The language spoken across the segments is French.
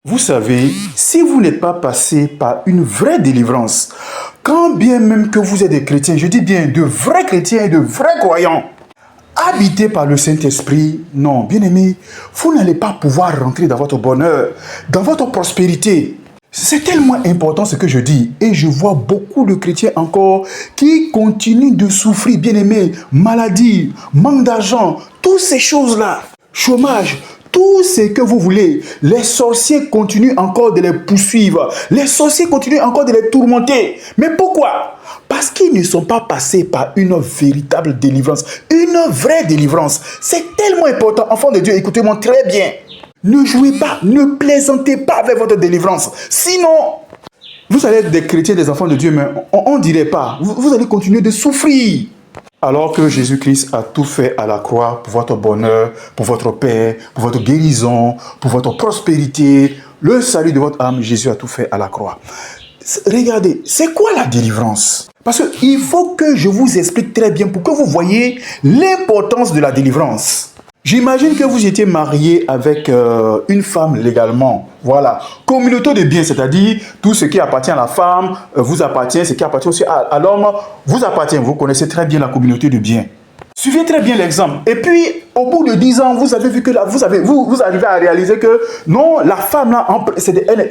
Vous savez, si vous n'êtes pas passé par une vraie délivrance, quand bien même que vous êtes des chrétiens, je dis bien de vrais chrétiens et de vrais croyants, habités par le Saint-Esprit, non, bien-aimés, vous n'allez pas pouvoir rentrer dans votre bonheur, dans votre prospérité. C'est tellement important ce que je dis. Et je vois beaucoup de chrétiens encore qui continuent de souffrir, bien-aimés, maladie, manque d'argent, toutes ces choses-là, chômage, tout ce que vous voulez. Les sorciers continuent encore de les poursuivre. Les sorciers continuent encore de les tourmenter. Mais pourquoi? Parce qu'ils ne sont pas passés par une véritable délivrance, une vraie délivrance. C'est tellement important, enfants de Dieu, écoutez-moi très bien. Ne jouez pas, ne plaisantez pas avec votre délivrance. Sinon, vous allez être des chrétiens, des enfants de Dieu, mais on ne dirait pas. Vous allez continuer de souffrir. Alors que Jésus-Christ a tout fait à la croix pour votre bonheur, pour votre paix, pour votre guérison, pour votre prospérité, le salut de votre âme, Jésus a tout fait à la croix. Regardez, c'est quoi la délivrance? Parce qu'il faut que je vous explique très bien pour que vous voyez l'importance de la délivrance. J'imagine que vous étiez marié avec une femme légalement. Voilà. Communauté de biens, c'est-à-dire tout ce qui appartient à la femme vous appartient, ce qui appartient aussi à l'homme vous appartient. Vous connaissez très bien la communauté de biens. Suivez très bien l'exemple. Et puis, au bout de 10 ans, vous avez vu que là, vous arrivez à réaliser que non, la femme là,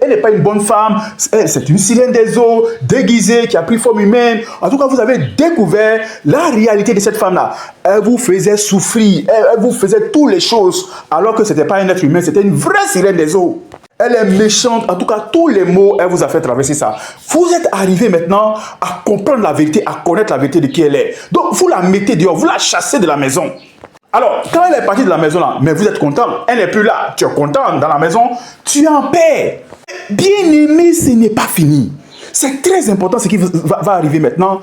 elle n'est pas une bonne femme. C'est une sirène des eaux, déguisée, qui a pris forme humaine. En tout cas, vous avez découvert la réalité de cette femme-là. Elle vous faisait souffrir, elle vous faisait toutes les choses, alors que ce n'était pas un être humain, c'était une vraie sirène des eaux. Elle est méchante, en tout cas, tous les mots, elle vous a fait traverser ça. Vous êtes arrivé maintenant à comprendre la vérité, à connaître la vérité de qui elle est. Donc, vous la mettez dehors, vous la chassez de la maison. Alors, quand elle est partie de la maison là, mais vous êtes content, elle n'est plus là, tu es content dans la maison, tu es en paix. Bien aimé, ce n'est pas fini. C'est très important ce qui va arriver maintenant.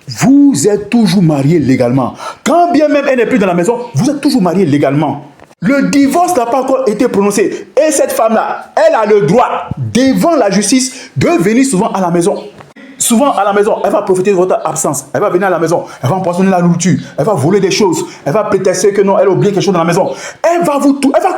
Vous êtes toujours marié légalement. Quand bien même elle n'est plus dans la maison, vous êtes toujours marié légalement. Le divorce n'a pas encore été prononcé. Et cette femme-là, elle a le droit, devant la justice, de venir souvent à la maison. Souvent à la maison, elle va profiter de votre absence. Elle va venir à la maison, elle va empoisonner la nourriture, elle va voler des choses, elle va prétexter que non, elle a oublié quelque chose dans la maison. Elle va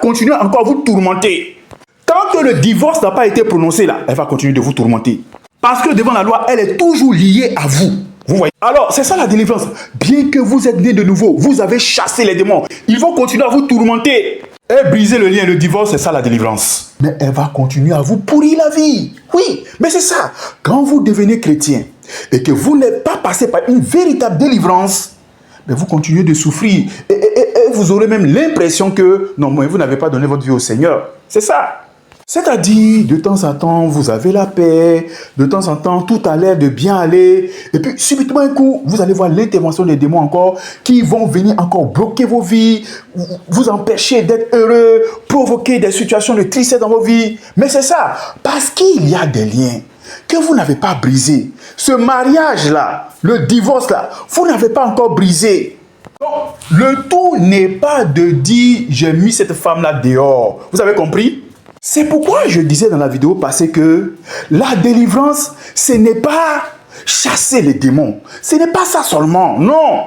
continuer encore à vous tourmenter. Tant que le divorce n'a pas été prononcé là, elle va continuer de vous tourmenter. Parce que devant la loi, elle est toujours liée à vous. Vous voyez? Alors, c'est ça la délivrance. Bien que vous êtes né de nouveau, vous avez chassé les démons. Ils vont continuer à vous tourmenter. Et briser le lien, le divorce, c'est ça la délivrance. Mais elle va continuer à vous pourrir la vie. Oui, mais c'est ça. Quand vous devenez chrétien et que vous n'êtes pas passé par une véritable délivrance, mais vous continuez de souffrir. Et vous aurez même l'impression que, non, mais vous n'avez pas donné votre vie au Seigneur. C'est ça. C'est-à-dire, de temps en temps, vous avez la paix, de temps en temps, tout a l'air de bien aller, et puis subitement un coup, vous allez voir l'intervention des démons encore, qui vont venir encore bloquer vos vies, vous empêcher d'être heureux, provoquer des situations de tristesse dans vos vies. Mais c'est ça, parce qu'il y a des liens que vous n'avez pas brisés. Ce mariage-là, le divorce-là, vous n'avez pas encore brisé. Donc, le tout n'est pas de dire, j'ai mis cette femme-là dehors. Vous avez compris? C'est pourquoi je disais dans la vidéo passée que la délivrance, ce n'est pas chasser les démons. Ce n'est pas ça seulement, non.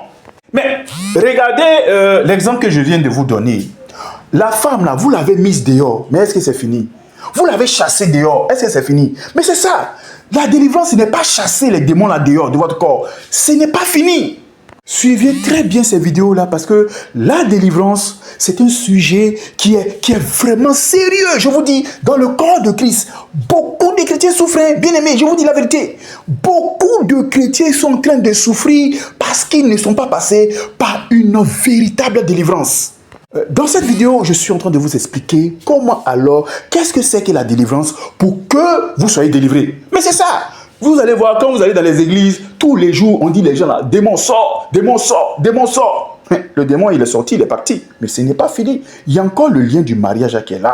Mais regardez l'exemple que je viens de vous donner. La femme là, vous l'avez mise dehors, mais est-ce que c'est fini? Vous l'avez chassée dehors, est-ce que c'est fini? Mais c'est ça. La délivrance, ce n'est pas chasser les démons là dehors de votre corps. Ce n'est pas fini. Suivez très bien ces vidéos-là parce que la délivrance, c'est un sujet qui est vraiment sérieux. Je vous dis, dans le corps de Christ, beaucoup de chrétiens souffrent. Bien aimés, je vous dis la vérité. Beaucoup de chrétiens sont en train de souffrir parce qu'ils ne sont pas passés par une véritable délivrance. Dans cette vidéo, je suis en train de vous expliquer comment alors, qu'est-ce que c'est que la délivrance pour que vous soyez délivrés. Mais c'est ça. Vous allez voir, quand vous allez dans les églises, tous les jours, on dit les gens là, démon sort, démon sort, démon sort. Le démon, il est sorti, il est parti. Mais ce n'est pas fini. Il y a encore le lien du mariage qui est là.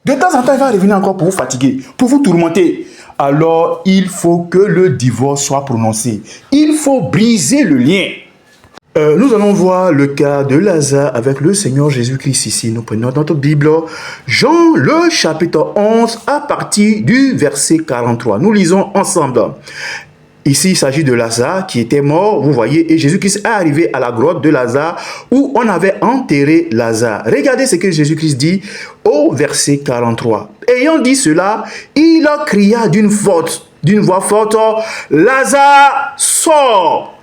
De temps en temps, il va revenir encore pour vous fatiguer, pour vous tourmenter. Alors, il faut que le divorce soit prononcé. Il faut briser le lien. Nous allons voir le cas de Lazare avec le Seigneur Jésus-Christ ici. Nous prenons notre Bible, Jean le chapitre 11 à partir du verset 43. Nous lisons ensemble. Ici, il s'agit de Lazare qui était mort, vous voyez, et Jésus-Christ est arrivé à la grotte de Lazare où on avait enterré Lazare. Regardez ce que Jésus-Christ dit au verset 43. Ayant dit cela, il cria d'une voix forte, Lazare, sort!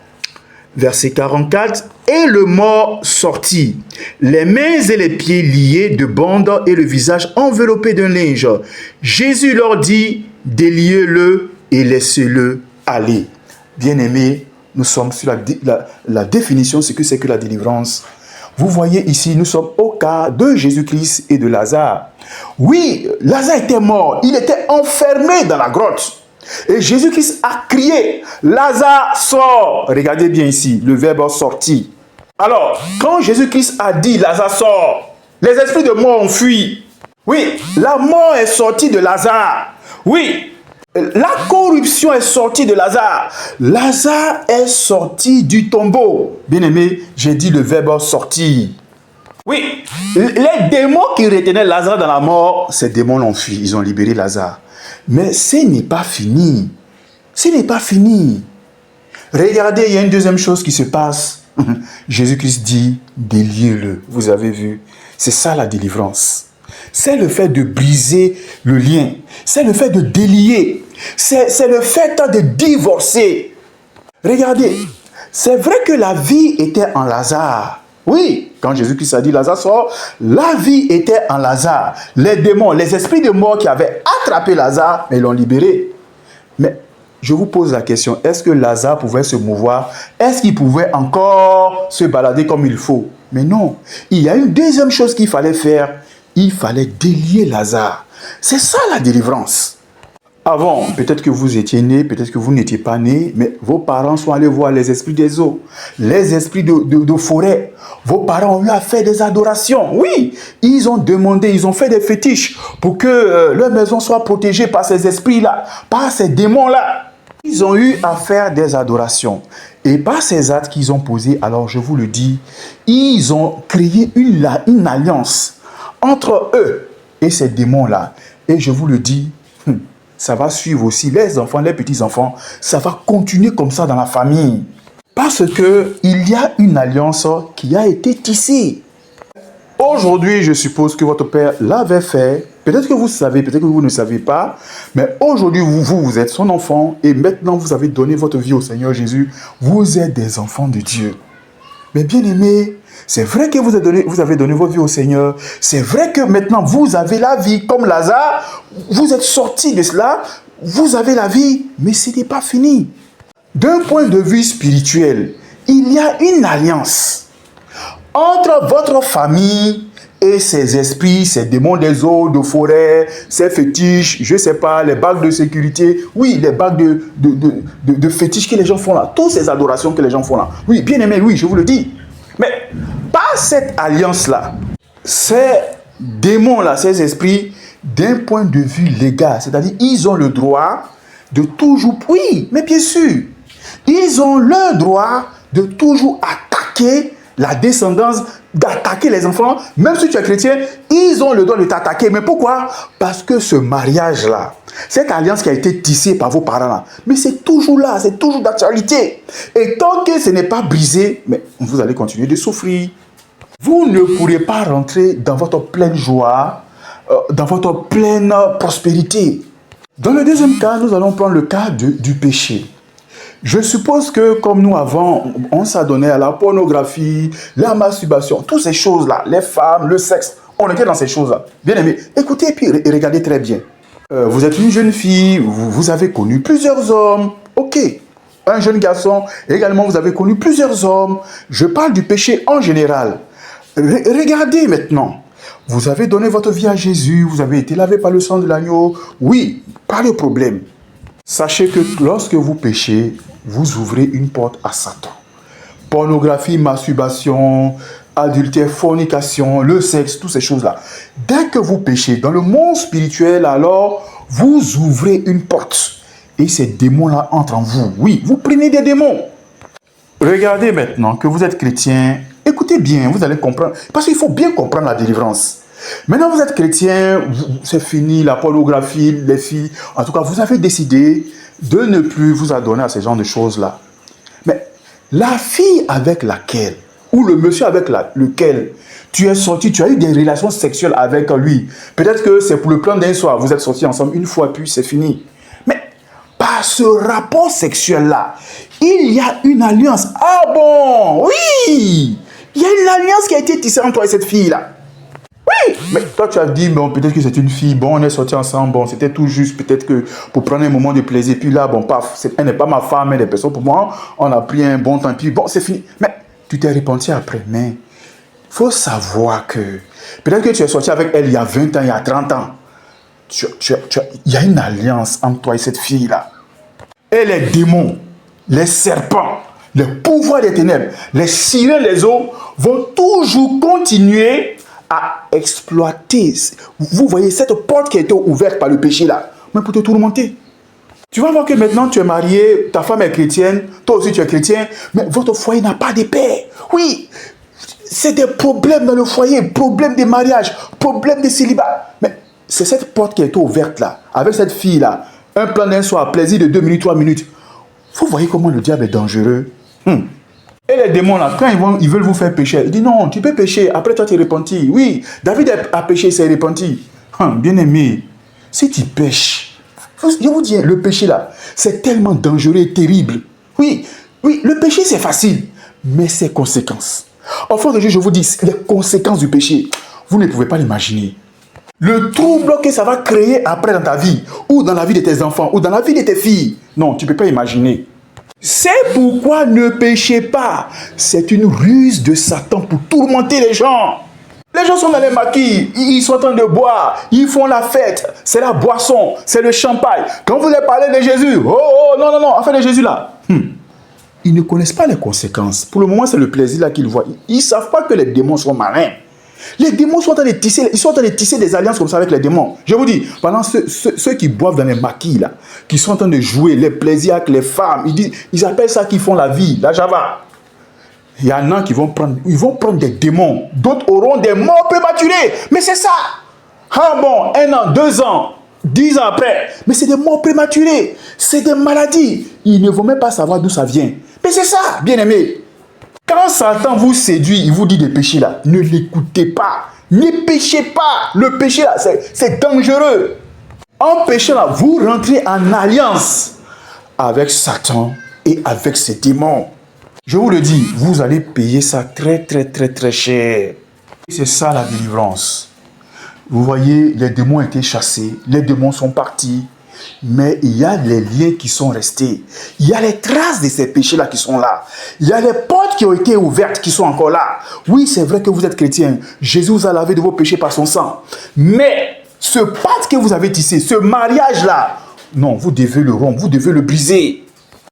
Verset 44, et le mort sortit, les mains et les pieds liés de bandes et le visage enveloppé d'un linge. Jésus leur dit, déliez-le et laissez-le aller. Bien-aimés, nous sommes sur la définition de ce que c'est que la délivrance. Vous voyez ici, nous sommes au cas de Jésus-Christ et de Lazare. Oui, Lazare était mort, il était enfermé dans la grotte. Et Jésus-Christ a crié, Lazare sort. Regardez bien ici, le verbe sorti. Alors, quand Jésus-Christ a dit, Lazare sort, les esprits de mort ont fui. Oui, la mort est sortie de Lazare. Oui, la corruption est sortie de Lazare. Lazare est sorti du tombeau. Bien-aimé, j'ai dit le verbe sortir. Oui, les démons qui retenaient Lazare dans la mort, ces démons l'ont fui, ils ont libéré Lazare. Mais ce n'est pas fini. Ce n'est pas fini. Regardez, il y a une deuxième chose qui se passe. Jésus-Christ dit, déliez-le. Vous avez vu, c'est ça la délivrance. C'est le fait de briser le lien. C'est le fait de délier. C'est le fait de divorcer. Regardez, c'est vrai que la vie était en Lazare. Oui, quand Jésus-Christ a dit Lazare sort, la vie était en Lazare. Les démons, les esprits de mort qui avaient attrapé Lazare, mais ils l'ont libéré. Mais je vous pose la question, est-ce que Lazare pouvait se mouvoir? Est-ce qu'il pouvait encore se balader comme il faut? Mais non, il y a une deuxième chose qu'il fallait faire. Il fallait délier Lazare. C'est ça la délivrance. Avant, peut-être que vous étiez né, peut-être que vous n'étiez pas né, mais vos parents sont allés voir les esprits des eaux, les esprits de forêt. Vos parents ont eu à faire des adorations. Oui, ils ont demandé, ils ont fait des fétiches pour que leur maison soit protégée par ces esprits-là, par ces démons-là. Ils ont eu à faire des adorations. Et par ces actes qu'ils ont posés, alors je vous le dis, ils ont créé une alliance entre eux et ces démons-là. Et je vous le dis, ça va suivre aussi les enfants, les petits-enfants. Ça va continuer comme ça dans la famille. Parce qu'il y a une alliance qui a été tissée. Aujourd'hui, je suppose que votre père l'avait fait. Peut-être que vous savez, peut-être que vous ne savez pas. Mais aujourd'hui, vous êtes son enfant. Et maintenant, vous avez donné votre vie au Seigneur Jésus. Vous êtes des enfants de Dieu. Mais bien aimés, c'est vrai que vous avez donné votre vie au Seigneur. C'est vrai que maintenant, vous avez la vie comme Lazare. Vous êtes sortis de cela. Vous avez la vie. Mais ce n'est pas fini. D'un point de vue spirituel, il y a une alliance entre votre famille et ces esprits, ces démons des eaux, de forêt, ces fétiches, je ne sais pas, les bagues de sécurité, oui, les bagues de fétiches que les gens font là, toutes ces adorations que les gens font là. Oui, bien aimé, oui, je vous le dis. Mais par cette alliance-là, ces démons-là, ces esprits, d'un point de vue légal, c'est-à-dire ils ont le droit de toujours, oui, mais bien sûr, ils ont le droit de toujours attaquer la descendance, d'attaquer les enfants, même si tu es chrétien, ils ont le droit de t'attaquer. Mais pourquoi? Parce que ce mariage-là, cette alliance qui a été tissée par vos parents-là, mais c'est toujours là, c'est toujours d'actualité. Et tant que ce n'est pas brisé, mais vous allez continuer de souffrir. Vous ne pourrez pas rentrer dans votre pleine joie, dans votre pleine prospérité. Dans le deuxième cas, nous allons prendre le cas du péché. Je suppose que comme nous avant, on s'adonnait à la pornographie, la masturbation, toutes ces choses-là, les femmes, le sexe, on était dans ces choses-là. Bien aimé, écoutez et puis regardez très bien. Vous êtes une jeune fille, vous avez connu plusieurs hommes, ok. Un jeune garçon, également vous avez connu plusieurs hommes. Je parle du péché en général. Regardez maintenant. Vous avez donné votre vie à Jésus, vous avez été lavé par le sang de l'agneau. Oui, pas de problème. Sachez que lorsque vous péchez, vous ouvrez une porte à Satan. Pornographie, masturbation, adultère, fornication, le sexe, toutes ces choses-là. Dès que vous péchez dans le monde spirituel, alors vous ouvrez une porte. Et ces démons-là entrent en vous. Oui, vous prenez des démons. Regardez maintenant que vous êtes chrétien. Écoutez bien, vous allez comprendre. Parce qu'il faut bien comprendre la délivrance. Maintenant, vous êtes chrétien, c'est fini, la pornographie, les filles. En tout cas, vous avez décidé de ne plus vous adonner à ce genre de choses-là. Mais la fille avec laquelle, ou le monsieur avec lequel tu es sorti, tu as eu des relations sexuelles avec lui. Peut-être que c'est pour le plan d'un soir, vous êtes sortis ensemble une fois, puis c'est fini. Mais par ce rapport sexuel-là, il y a une alliance. Ah bon, oui, il y a une alliance qui a été tissée entre toi et cette fille-là. Oui, mais toi tu as dit, bon, peut-être que c'est une fille, bon, on est sortis ensemble, bon, c'était tout juste, peut-être que pour prendre un moment de plaisir, puis là, bon, paf, elle n'est pas ma femme, elle est personne pour moi, on a pris un bon temps, puis bon, c'est fini. Mais tu t'es repenti après, mais il faut savoir que, peut-être que tu es sorti avec elle il y a 20 ans, il y a 30 ans, il y a une alliance entre toi et cette fille-là. Et les démons, les serpents, les pouvoirs des ténèbres, les sirènes, les eaux, vont toujours continuer à exploiter, vous voyez, cette porte qui a été ouverte par le péché là, mais pour te tourmenter. Tu vas voir que maintenant tu es marié, ta femme est chrétienne, toi aussi tu es chrétien, mais votre foyer n'a pas de paix. Oui, c'est des problèmes dans le foyer, problèmes de mariage, problèmes de célibat. Mais c'est cette porte qui a été ouverte là, avec cette fille là, un plan d'un soir, plaisir de 2 minutes, 3 minutes. Vous voyez comment le diable est dangereux. Et les démons là, quand ils veulent vous faire pécher, ils disent non, tu peux pécher, après toi tu es repenti. Oui, David a péché, il s'est repenti. Bien aimé, si tu pêches, je vous dis, le péché là, c'est tellement dangereux et terrible. Oui, le péché c'est facile, mais ses conséquences. Enfin, je vous dis, les conséquences du péché, vous ne pouvez pas l'imaginer. Le trouble que ça va créer après dans ta vie, ou dans la vie de tes enfants, ou dans la vie de tes filles, non, tu ne peux pas imaginer. C'est pourquoi ne péchez pas. C'est une ruse de Satan pour tourmenter les gens. Les gens sont dans les maquis, ils sont en train de boire, ils font la fête. C'est la boisson, c'est le champagne. Quand vous leur parlez de Jésus, non, afin de Jésus là. Ils ne connaissent pas les conséquences. Pour le moment, c'est le plaisir là qu'ils voient. Ils ne savent pas que les démons sont malins. Les démons sont en train de tisser, ils sont en train de tisser des alliances comme ça avec les démons. Je vous dis, pendant ceux qui boivent dans les maquis là, qui sont en train de jouer les plaisirs avec les femmes, ils appellent ça qu'ils font la vie, la java. Il y en a qui vont prendre des démons, d'autres auront des morts prématurées. Mais c'est ça. Ah bon, 1 an, 2 ans, 10 ans après, mais c'est des morts prématurées, c'est des maladies. Ils ne vont même pas savoir d'où ça vient. Mais c'est ça, bien aimé. Quand Satan vous séduit, il vous dit de pécher là, ne l'écoutez pas. Ne péchez pas. Le péché là, c'est dangereux. En péchant là, vous rentrez en alliance avec Satan et avec ses démons. Je vous le dis, vous allez payer ça très cher. C'est ça la délivrance. Vous voyez, les démons ont été chassés, les démons sont partis. Mais il y a les liens qui sont restés. Il y a les traces de ces péchés-là qui sont là. Il y a les portes qui ont été ouvertes qui sont encore là. Oui, c'est vrai que vous êtes chrétien. Jésus vous a lavé de vos péchés par son sang. Mais ce pacte que vous avez tissé, ce mariage-là, non, vous devez le rompre, vous devez le briser.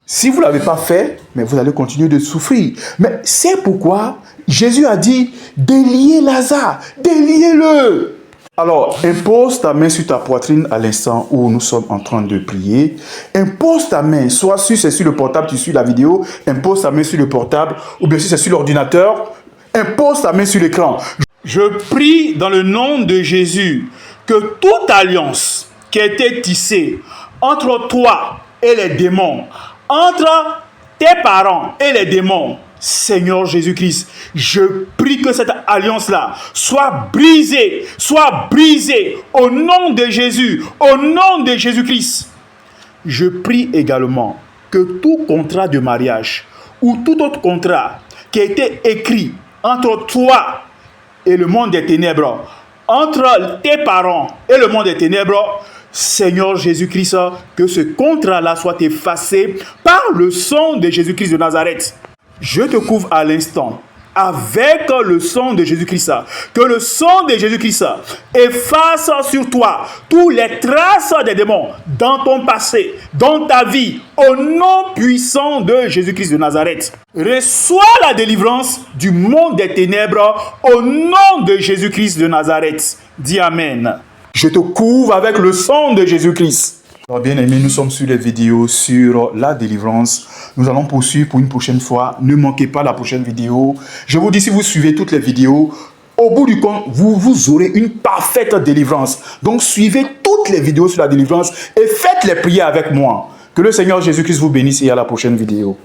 Si vous ne l'avez pas fait, mais vous allez continuer de souffrir. Mais c'est pourquoi Jésus a dit, déliez Lazare, déliez-le. Alors, impose ta main sur ta poitrine à l'instant où nous sommes en train de prier. Impose ta main, soit si c'est sur le portable, tu suis la vidéo, impose ta main sur le portable, ou bien si c'est sur l'ordinateur, impose ta main sur l'écran. Je prie dans le nom de Jésus que toute alliance qui a été tissée entre toi et les démons, entre tes parents et les démons, Seigneur Jésus-Christ, je prie que cette alliance-là soit brisée au nom de Jésus, au nom de Jésus-Christ. Je prie également que tout contrat de mariage ou tout autre contrat qui a été écrit entre toi et le monde des ténèbres, entre tes parents et le monde des ténèbres, Seigneur Jésus-Christ, que ce contrat-là soit effacé par le sang de Jésus-Christ de Nazareth. Je te couvre à l'instant avec le sang de Jésus-Christ. Que le sang de Jésus-Christ efface sur toi toutes les traces des démons dans ton passé, dans ta vie, au nom puissant de Jésus-Christ de Nazareth. Reçois la délivrance du monde des ténèbres au nom de Jésus-Christ de Nazareth. Dis Amen. Je te couvre avec le sang de Jésus-Christ. Alors bien aimés, nous sommes sur les vidéos sur la délivrance. Nous allons poursuivre pour une prochaine fois. Ne manquez pas la prochaine vidéo. Je vous dis, si vous suivez toutes les vidéos, Au bout du compte, vous aurez une parfaite délivrance. Donc, suivez toutes les vidéos sur la délivrance et faites les prières avec moi. Que le Seigneur Jésus-Christ vous bénisse et à la prochaine vidéo.